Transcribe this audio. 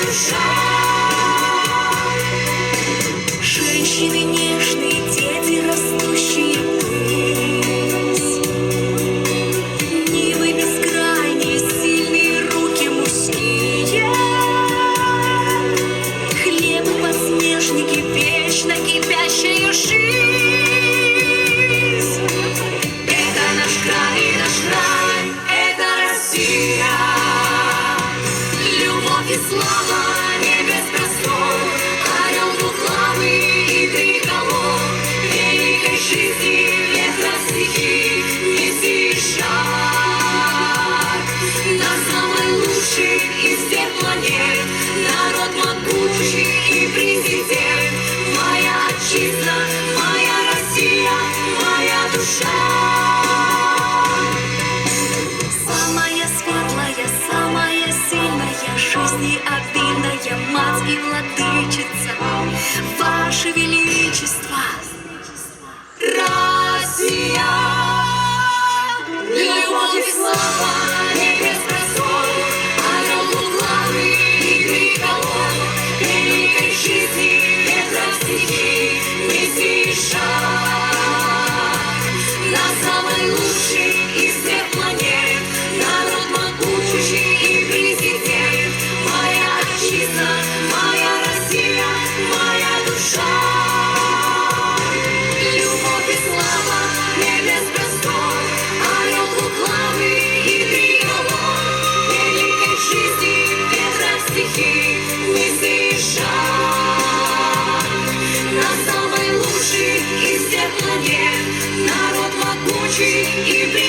душа. Женщины нежные, дети, растущие ввысь. Нивы бескрайние, сильные руки мужские. Хлеб и подснежники, вечно кипящая жизнь. Это наш край, это Россия. Любовь и слава, небес простор, орел двуглавый и триколор. Великой жизни ветра стихи неси шаг. На самый лучший из всех планет, народ могучий и президент. Моя отчизна, моя Россия, моя душа. Самая светлая, самая сильная, жизни обильная мать и владычица, Ваше Величество, Россия. Любовь и слава, небес простор, орел двуглавый и триколор. Великой жизни ветра стихи неси шаг. На самый лучший из всех планет, народ могучий и президент. Моя отчизна, моя Россия, моя душа. Любовь и слава, небес простор, орел двуглавый и триколор. Великой жизни ветра стихи неси шаг. На самый лучший из всех планет, народ могучий и президент.